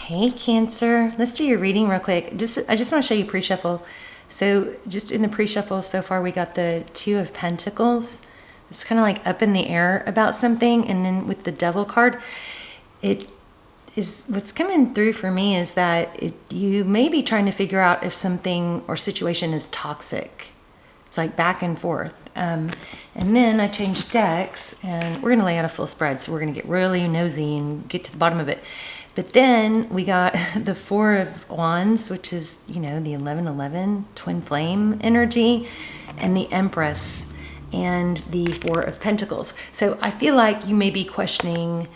Hey Cancer, let's do your reading real quick. I just want to show you pre-shuffle. So just in the pre-shuffle so far, we got the Two of Pentacles. It's kind of like up in the air about something. And then with the Devil card, it is what's coming through for me is that you may be trying to figure out if something or situation is toxic. It's like back and forth. And then I changed decks, and we're going to lay out a full spread. So we're going to get really nosy and get to the bottom of it. But then we got the Four of Wands, which is, you know, the 11-11 twin flame energy, and the Empress, and the Four of Pentacles. So I feel like you may be questioning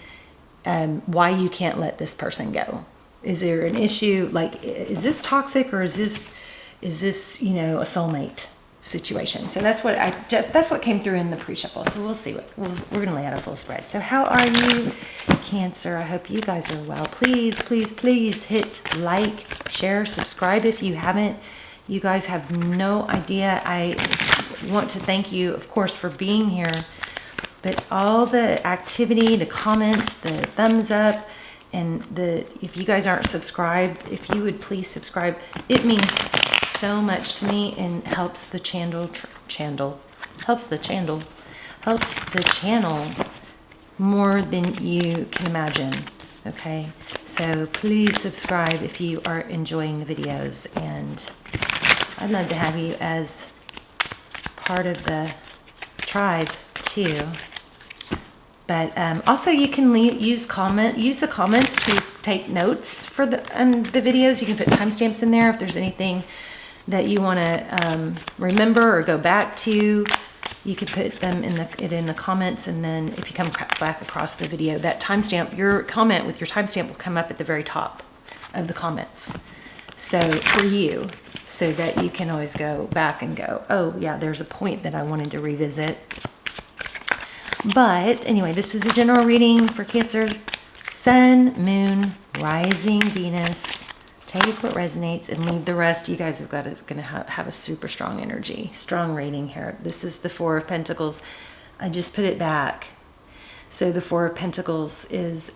why you can't let this person go. Is there an issue? Like, is this toxic, or is this, you know, a soulmate situation? So that's what came through in the pre-shuffle. So we'll see we're gonna lay out a full spread. So how are you, Cancer? I hope you guys are well. Please hit like, share, subscribe if you haven't. You guys have no idea. I want to thank you, of course, for being here, but all the activity, the comments, the thumbs up, and if you guys aren't subscribed, if you would please subscribe, it means so much to me and helps the channel more than you can imagine. Okay, so please subscribe if you are enjoying the videos, and I'd love to have you as part of the tribe too. But also you can use the comments to take notes for the videos. You can put timestamps in there if there's anything that you want to remember or go back to. You could put them in the comments, and then if you come back across the video, that timestamp, your comment with your timestamp will come up at the very top of the comments. So for you, so that you can always go back and go, oh yeah, there's a point that I wanted to revisit. But anyway, this is a general reading for Cancer. Sun, Moon, Rising, Venus. Take what resonates and leave the rest. You guys have gonna have a super strong energy, strong rating here. This is the Four of Pentacles. I just put it back. So the Four of Pentacles is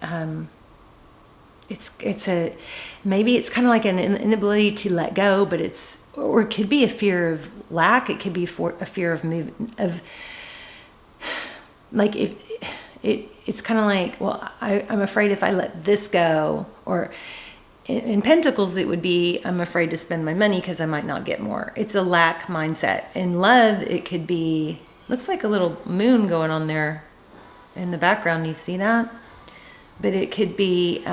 maybe it's kind of like an inability to let go, but or it could be a fear of lack. It could be a fear of like it's kind of like, well, I'm afraid if I let this go, or in Pentacles, it would be, I'm afraid to spend my money because I might not get more. It's a lack mindset. In love, it could be, looks like a little moon going on there in the background. You see that? But it could be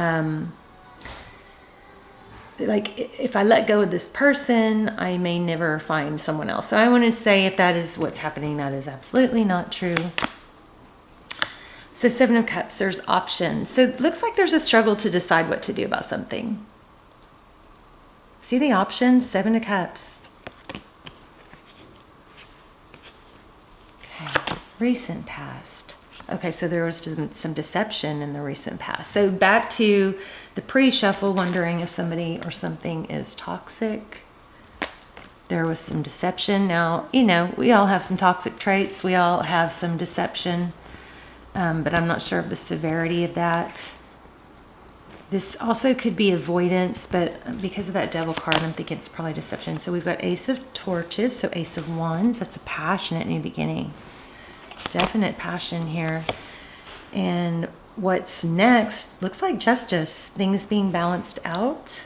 like, if I let go of this person, I may never find someone else. So I wanted to say, if that is what's happening, that is absolutely not true. So Seven of Cups, there's options. So it looks like there's a struggle to decide what to do about something. See the options? Seven of Cups. Okay, recent past. Okay, so there was some deception in the recent past. So back to the pre-shuffle, wondering if somebody or something is toxic. There was some deception. Now, you know, we all have some toxic traits. We all have some deception. But I'm not sure of the severity of that. This also could be avoidance, but because of that Devil card, I'm thinking it's probably deception. So we've got Ace of Torches, so Ace of Wands. That's a passionate new beginning. Definite passion here. And what's next looks like justice. Things being balanced out.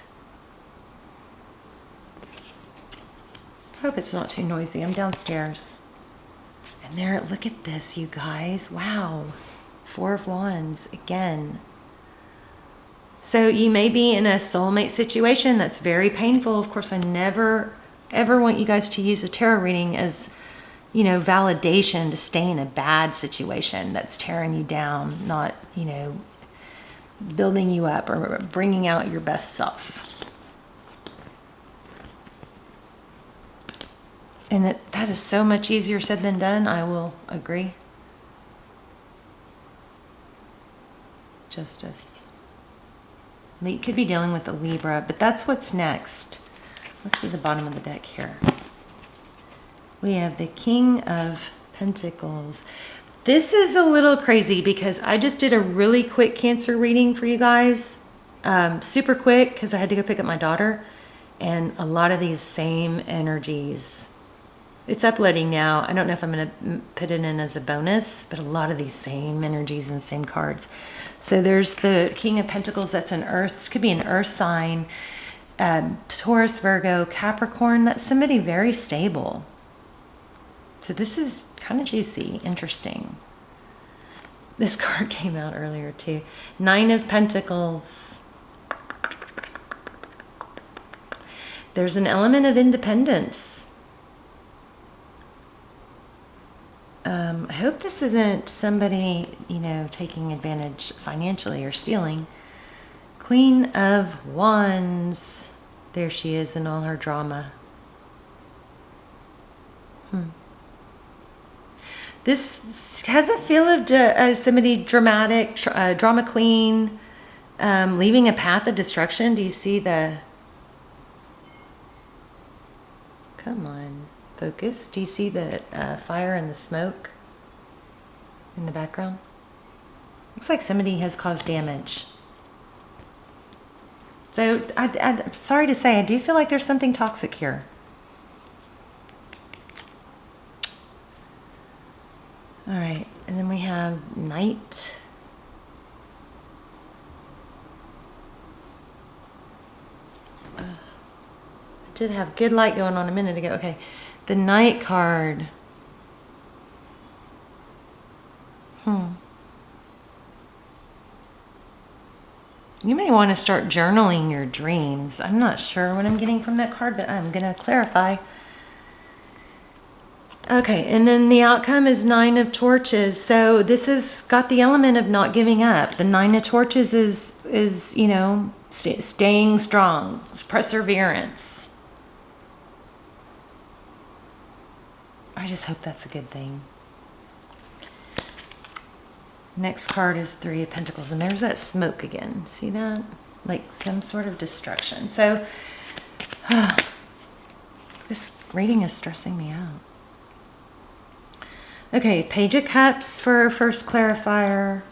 Hope it's not too noisy. I'm downstairs. And there, look at this, you guys. Wow. Four of Wands again. So you may be in a soulmate situation that's very painful. Of course, I never, ever want you guys to use a tarot reading as, you know, validation to stay in a bad situation that's tearing you down, not, you know, building you up or bringing out your best self. And that is so much easier said than done. I will agree. Justice. You could be dealing with a Libra, but that's what's next. Let's see the bottom of the deck here. We have the King of Pentacles. This is a little crazy because I just did a really quick Cancer reading for you guys. Super quick because I had to go pick up my daughter, and a lot of these same energies. It's uploading now. I don't know if I'm going to put it in as a bonus, but a lot of these same energies and same cards. So there's the King of Pentacles. That's an earth. This could be an earth sign. Taurus, Virgo, Capricorn. That's somebody very stable. So this is kind of juicy, interesting. This card came out earlier too. Nine of Pentacles. There's an element of independence. I hope this isn't somebody, taking advantage financially or stealing. Queen of Wands. There she is in all her drama. This has a feel of somebody dramatic, drama queen, leaving a path of destruction. Do you see the... Come on, focus. Do you see the fire and the smoke in the background? Looks like somebody has caused damage. So I'm sorry to say, I do feel like there's something toxic here. All right, and then we have Night. I did have good light going on a minute ago. Okay, the Night card. You may want to start journaling your dreams. I'm not sure what I'm getting from that card, but I'm going to clarify. Okay, and then the outcome is Nine of Torches. So this has got the element of not giving up. The Nine of Torches is staying strong. It's perseverance. I just hope that's a good thing. Next card is Three of Pentacles, and there's that smoke again. See that? Like some sort of destruction. So this reading is stressing me out. Okay, Page of Cups for our first clarifier.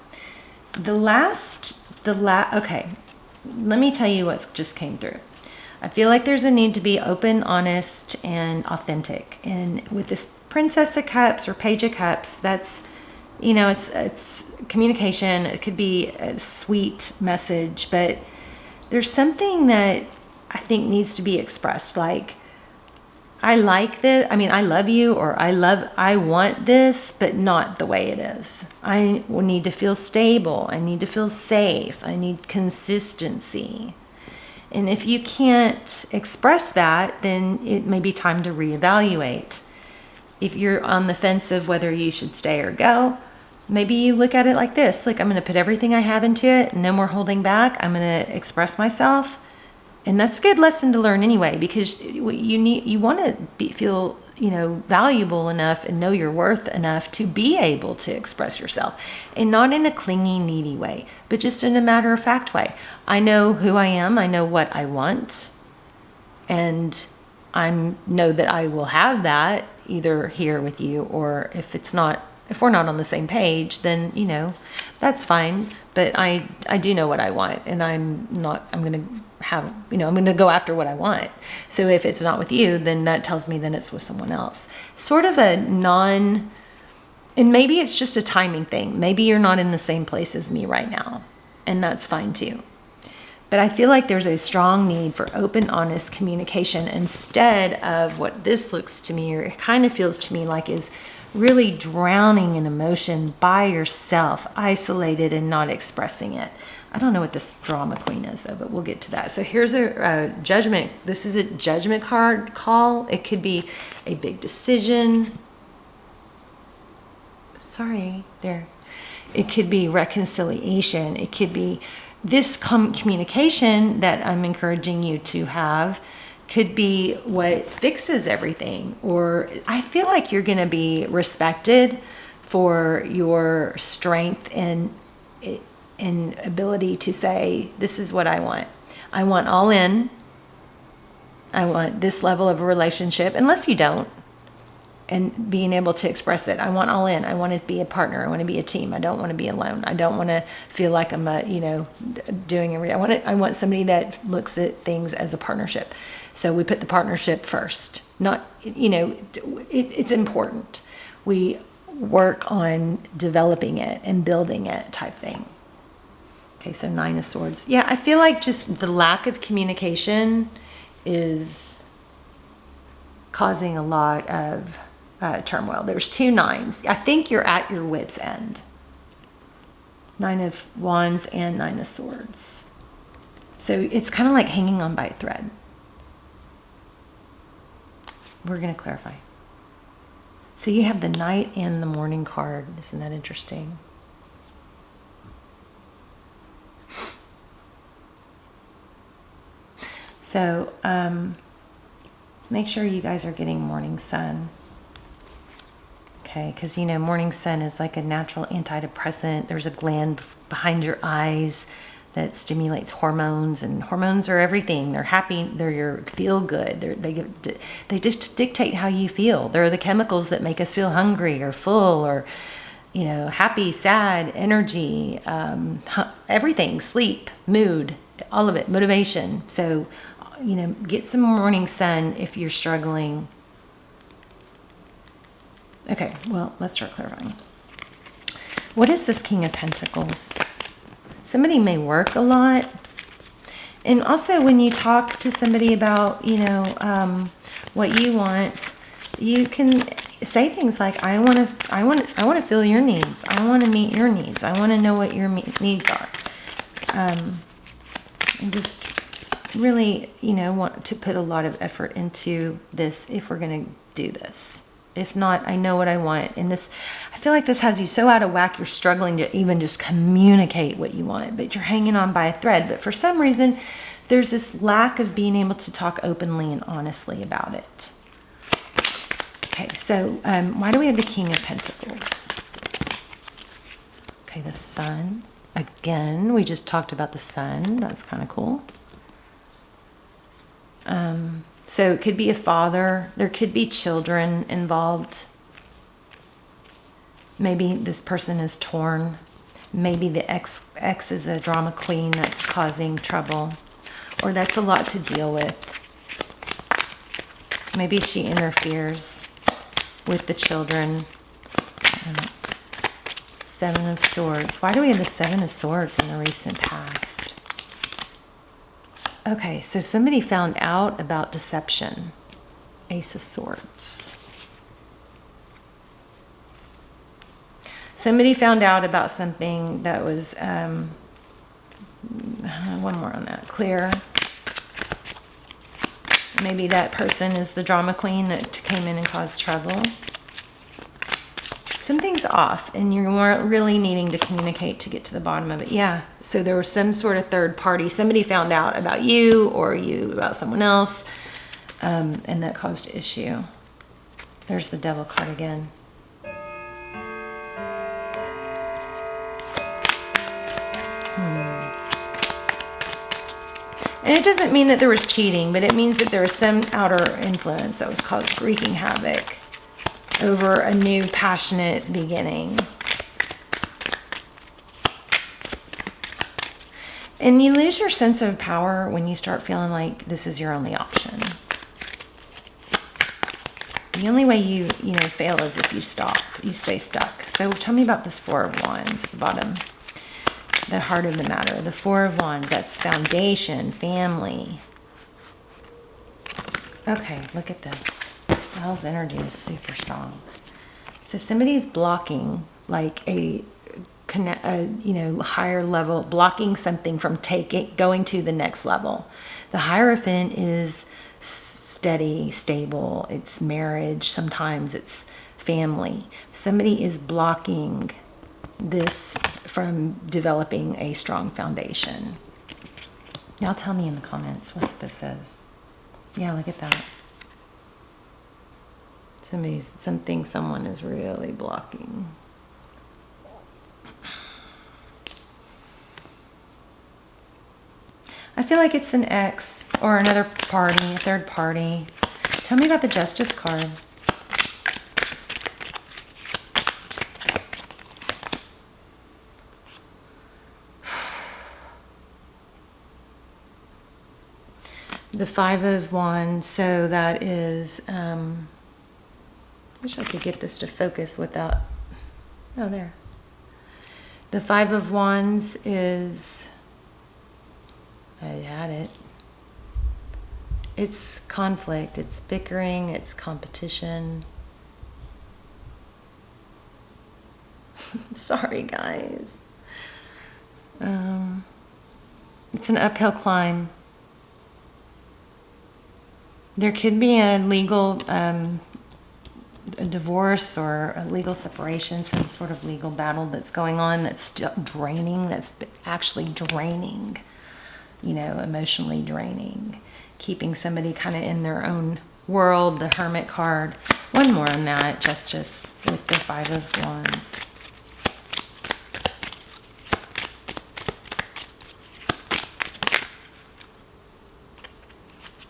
Okay, let me tell you what just came through. I feel like there's a need to be open, honest, and authentic. And with this Princess of Cups or Page of Cups, that's, it's communication. It could be a sweet message, but there's something that I think needs to be expressed. Like, I like this. I mean, I love you, or I want this, but not the way it is. I will need to feel stable. I need to feel safe. I need consistency. And if you can't express that, then it may be time to reevaluate. If you're on the fence of whether you should stay or go, maybe you look at it like this. Look, I'm going to put everything I have into it. No more holding back. I'm going to express myself. And that's a good lesson to learn anyway, because you want to feel, valuable enough and know your worth enough to be able to express yourself, and not in a clingy, needy way, but just in a matter of fact way. I know who I am. I know what I want, and I know that I will have that either here with you, or if we're not on the same page, then, that's fine. But I do know what I want, and I'm going to I'm going to go after what I want. So if it's not with you, then that tells me then it's with someone else. Sort of and maybe it's just a timing thing. Maybe you're not in the same place as me right now, and that's fine too. But I feel like there's a strong need for open, honest communication instead of what this looks to me, or it kind of feels to me like is really drowning in emotion by yourself, isolated and not expressing it. I don't know what this drama queen is though, but we'll get to that. So here's a judgment. This is a judgment card call. It could be a big decision. Sorry, there. It could be reconciliation. It could be this communication that I'm encouraging you to have could be what fixes everything. Or I feel like you're going to be respected for your strength and ability to say, this is what I want. I want all in. I want this level of a relationship, unless you don't. and being able to express it. I want all in. I want to be a partner. I want to be a team. I don't want to be alone. I don't want to feel like I'm doing everything. I want somebody that looks at things as a partnership. So we put the partnership first. Not, it's important. We work on developing it and building it type thing. Okay, so 9 of Swords. Yeah, I feel like just the lack of communication is causing a lot of turmoil. There's 2 9s. I think you're at your wit's end. 9 of Wands and 9 of Swords. So it's kind of like hanging on by a thread. We're going to clarify. So you have the Knight and the Morning card. Isn't that interesting? So make sure you guys are getting morning sun. Okay, because morning sun is like a natural antidepressant. There's a gland behind your eyes that stimulates hormones, and hormones are everything. They're happy. They're your feel good. They just dictate how you feel. They're the chemicals that make us feel hungry or full or happy, sad, energy, everything, sleep, mood, all of it, motivation. So get some morning sun if you're struggling. Okay, well, let's start clarifying. What is this King of Pentacles? Somebody may work a lot. And also when you talk to somebody about, what you want, you can say things like, I want to feel your needs. I want to meet your needs. I want to know what your needs are. And just really, want to put a lot of effort into this if we're going to do this. If not, I know what I want. And this, I feel like this has you so out of whack, you're struggling to even just communicate what you want, but you're hanging on by a thread. But for some reason, there's this lack of being able to talk openly and honestly about it. Okay, so why do we have the King of Pentacles? Okay, the Sun. Again, we just talked about the Sun. That's kind of cool. So it could be a father. There could be children involved. Maybe this person is torn. Maybe the ex is a drama queen that's causing trouble. Or that's a lot to deal with. Maybe she interferes with the children. 7 of Swords. Why do we have the 7 of Swords in the recent past? Okay, so somebody found out about deception. Ace of Swords. Somebody found out about something that was, one more on that, clear. Maybe that person is the drama queen that came in and caused trouble. Something's off and you weren't really needing to communicate to get to the bottom of it. Yeah, so there was some sort of third party. Somebody found out about you or you about someone else, and that caused issue. There's the Devil card again. And it doesn't mean that there was cheating, but it means that there was some outer influence that was wreaking havoc over a new passionate beginning. And you lose your sense of power when you start feeling like this is your only option. The only way you fail is if you stay stuck. So tell me about this 4 of Wands at the bottom. The heart of the matter. The 4 of Wands, that's foundation, family. Okay, look at this. Hell's energy is super strong. So somebody's blocking like a higher level, blocking something from going to the next level. The Hierophant is steady, stable. It's marriage. Sometimes it's family. Somebody is blocking this from developing a strong foundation. Now tell me in the comments what this is. Yeah, look at that. Someone is really blocking. I feel like it's an ex or another party, a third party. Tell me about the Justice card. The Five of Wands, so that is, wish I could get this to focus without, oh, there. The Five of Wands is, I had it. It's conflict, it's bickering, it's competition. Sorry, guys. It's an uphill climb. There could be a legal, a divorce or a legal separation, some sort of legal battle that's going on that's still draining, that's actually draining, you know, emotionally draining, keeping somebody kind of in their own world. The Hermit card. One more on that, Justice with the Five of Wands.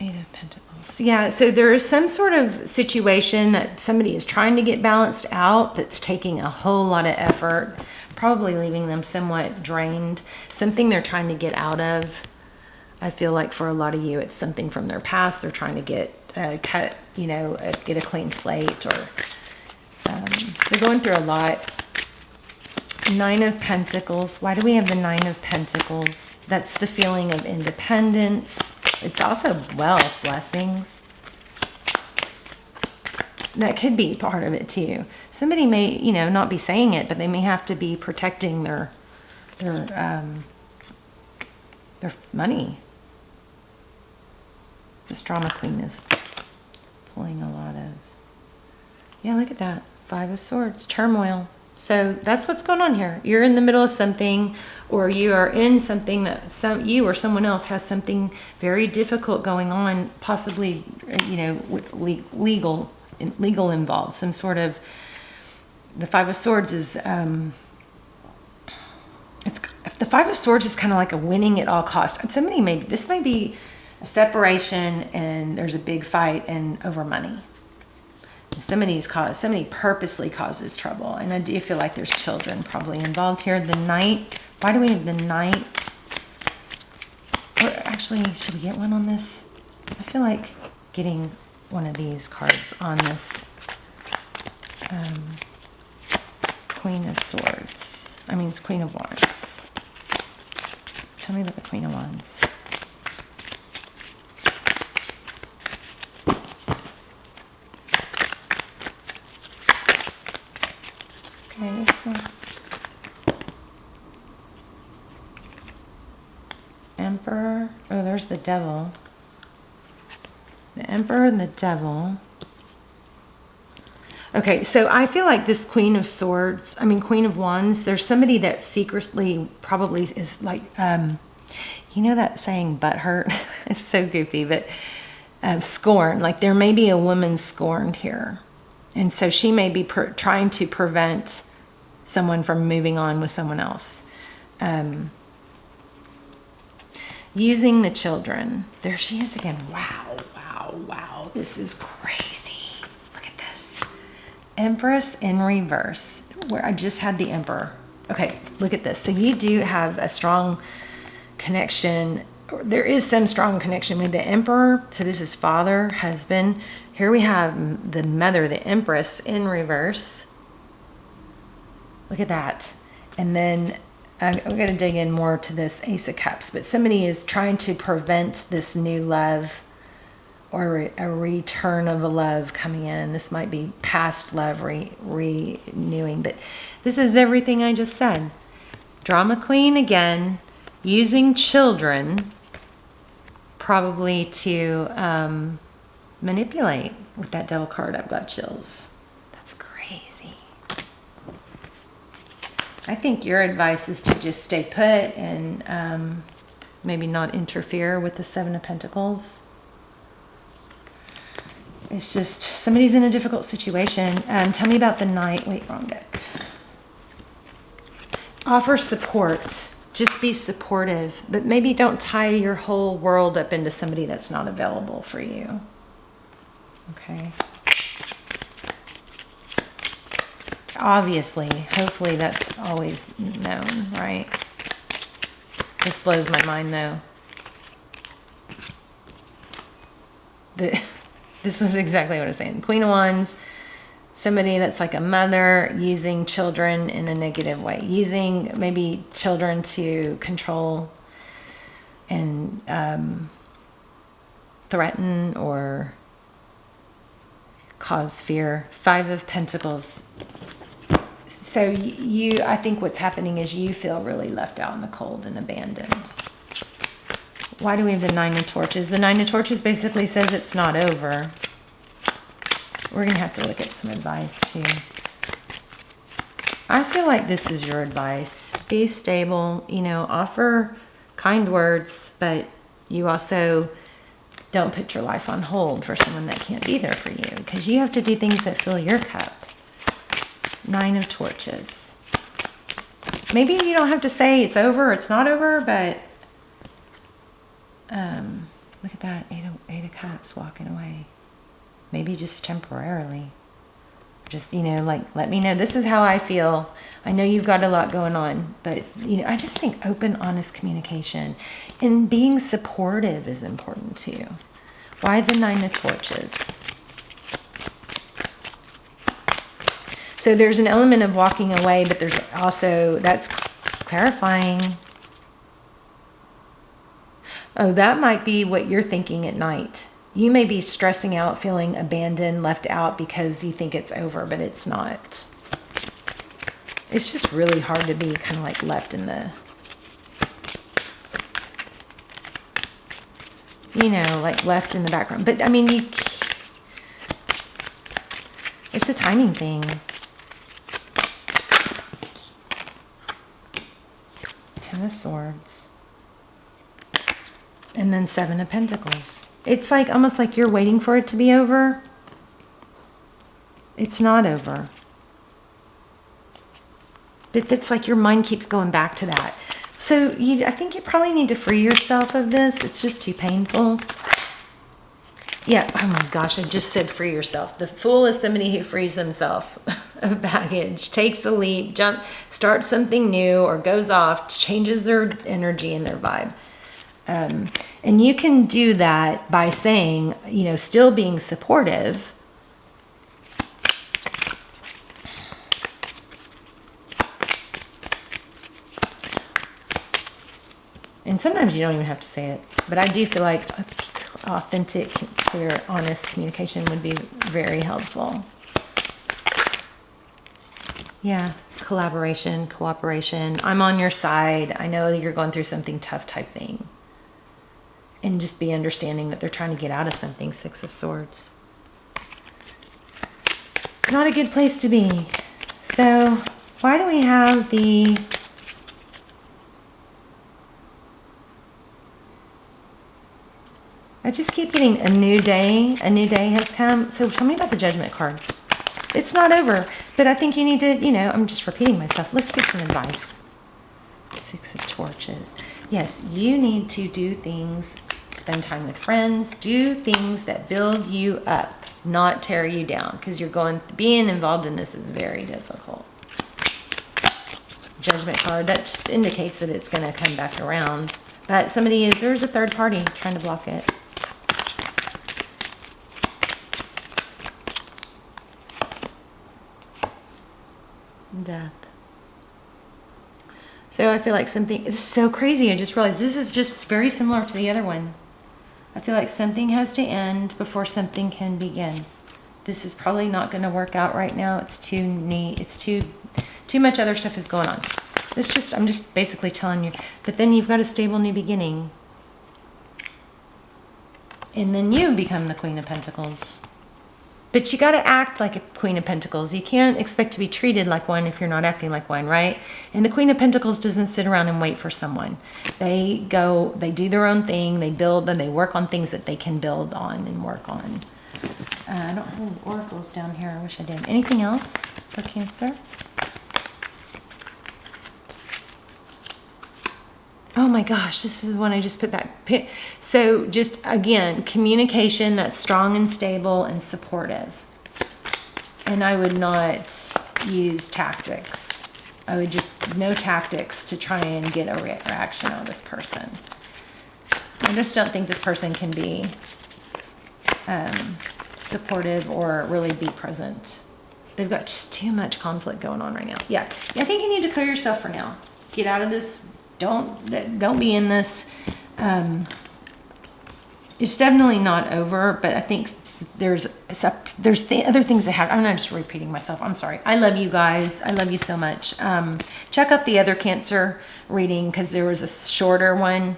Eight of Pentacles. Yeah, so there is some sort of situation that somebody is trying to get balanced out that's taking a whole lot of effort, probably leaving them somewhat drained. Something they're trying to get out of. I feel like for a lot of you, it's something from their past. They're trying to get cut, you know, get a clean slate, or they're going through a lot. Nine of Pentacles. Why do we have the Nine of Pentacles? That's the feeling of independence. It's also wealth, blessings. That could be part of it too. Somebody may, you know, not be saying it, but they may have to be protecting their money. This drama queen is pulling a lot of, yeah, look at that. Five of Swords, turmoil. So that's what's going on here. You're in the middle of something, or you are in something that you or someone else has something very difficult going on, possibly, you know, with legal involved, some sort of. The Five of Swords is the Five of Swords is kind of like a winning at all costs. This may be a separation, and there's a big fight and over money. Somebody purposely causes trouble, and I do feel like there's children probably involved here. The Knight. Why do we have the Knight? Or actually, should we get one on this? I feel like getting one of these cards on this Queen of Swords. I mean, it's Queen of Wands. Tell me about the Queen of Wands. Okay, this one. Emperor. Oh, there's the Devil. The Emperor and the Devil. Okay, so I feel like this Queen of Swords, Queen of Wands, there's somebody that secretly probably is like, you know that saying, butthurt? It's so goofy, but scorn. Like there may be a woman scorned here. And so she may be trying to prevent someone from moving on with someone else. Using the children. There she is again. Wow, wow, wow. This is crazy. Look at this. Empress in reverse. Where I just had the Emperor. Okay, look at this. So you do have a strong connection. There is some strong connection with the Emperor. So this is father, husband. Here we have the mother, the Empress in reverse. Look at that. And then I'm going to dig in more to this Ace of Cups. But somebody is trying to prevent this new love or a return of a love coming in. This might be past love renewing. But this is everything I just said. Drama queen again. Using children probably to manipulate. With that Devil card, I've got chills. That's crazy. I think your advice is to just stay put and maybe not interfere with the Seven of Pentacles. It's just somebody's in a difficult situation. Tell me about the Knight. Wait, wrong deck. Offer support. Just be supportive, but maybe don't tie your whole world up into somebody that's not available for you. Okay. Obviously, hopefully that's always known, right? This blows my mind though. this was exactly what I was saying. Queen of Wands, somebody that's like a mother using children in a negative way, using maybe children to control and threaten or cause fear. Five of Pentacles. So I think what's happening is you feel really left out in the cold and abandoned. Why do we have the Nine of Torches? The Nine of Torches basically says it's not over. We're going to have to look at some advice too. I feel like this is your advice. Be stable, offer kind words, but you also don't put your life on hold for someone that can't be there for you, because you have to do things that fill your cup. Nine of Torches. Maybe you don't have to say it's over or it's not over, but look at that. Eight of Cups walking away. Maybe just temporarily. Just, let me know. This is how I feel. I know you've got a lot going on, but, I just think open, honest communication and being supportive is important too. Why the Nine of Torches? So there's an element of walking away, but there's also, that's clarifying. Oh, that might be what you're thinking at night. You may be stressing out, feeling abandoned, left out because you think it's over, but it's not. It's just really hard to be kind of like left in the, like left in the background. But I mean, it's a timing thing. Ten of Swords. And then Seven of Pentacles. It's like almost like you're waiting for it to be over. It's not over. But it's like your mind keeps going back to that. So I think you probably need to free yourself of this. It's just too painful. Yeah, oh my gosh, I just said free yourself. The Fool is somebody who frees himself of baggage, takes a leap, starts something new, or goes off, changes their energy and their vibe. And you can do that by saying, still being supportive. And sometimes you don't even have to say it. But I do feel like authentic, clear, honest communication would be very helpful. Yeah, collaboration, cooperation. I'm on your side. I know that you're going through something tough type thing. And just be understanding that they're trying to get out of something. Six of Swords. Not a good place to be. So, why do we have the... I just keep getting a new day. A new day has come. So, tell me about the Judgment card. It's not over. But I think you need to, I'm just repeating myself. Let's get some advice. Six of Torches. Yes, you need to do things, spend time with friends, do things that build you up, not tear you down, because being involved in this is very difficult. Judgment card, that just indicates that it's going to come back around. But there's a third party trying to block it. Death. So I feel like it's so crazy. I just realized this is just very similar to the other one. I feel like something has to end before something can begin. This is probably not going to work out right now. It's too neat. It's too much other stuff is going on. I'm just basically telling you. But then you've got a stable new beginning. And then you become the Queen of Pentacles. But you got to act like a Queen of Pentacles. You can't expect to be treated like one if you're not acting like one, right? And the Queen of Pentacles doesn't sit around and wait for someone. They do their own thing, they build, and they work on things that they can build on and work on. I don't have any oracles down here. I wish I did. Anything else for Cancer? Oh my gosh, this is the one I just put back. So just, again, communication that's strong and stable and supportive. And I would not use tactics. I would no tactics to try and get a reaction on this person. I just don't think this person can be supportive or really be present. They've got just too much conflict going on right now. Yeah, I think you need to clear yourself for now. Get out of this. Don't be in this. It's definitely not over, but I think there's the other things that happen. I'm not just repeating myself. I'm sorry. I love you guys. I love you so much. Check out the other Cancer reading, because there was a shorter one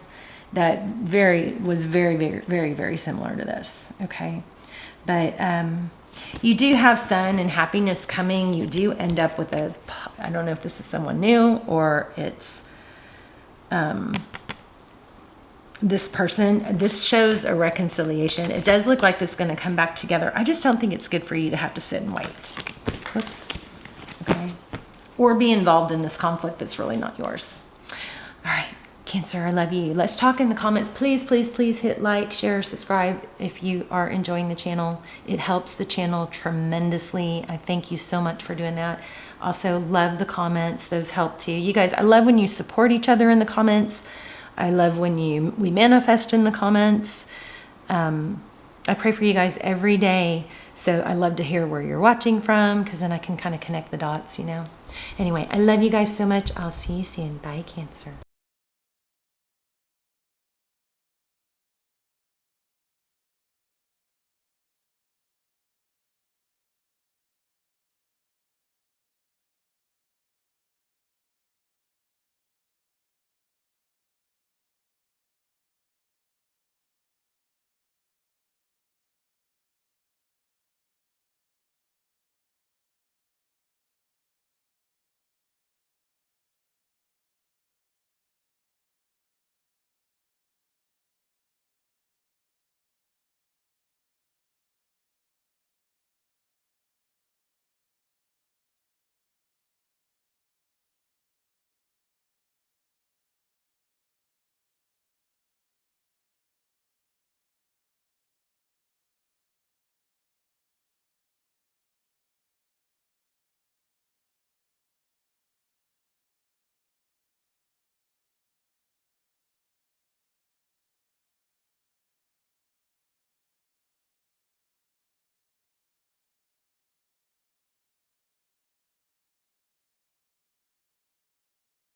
that was very similar to this. Okay, but you do have sun and happiness coming. You do end up with I don't know if this is someone new or it's this person. This shows a reconciliation. It does look like this is going to come back together. I just don't think it's good for you to have to sit and wait. Whoops. Okay. Or be involved in this conflict that's really not yours. All right. Cancer, I love you. Let's talk in the comments. Please hit like, share, subscribe if you are enjoying the channel. It helps the channel tremendously. I thank you so much for doing that. Also, love the comments. Those help too. You guys, I love when you support each other in the comments. I love when we manifest in the comments. I pray for you guys every day. So I love to hear where you're watching from, because then I can kind of connect the dots, you know. Anyway, I love you guys so much. I'll see you soon. Bye, Cancer.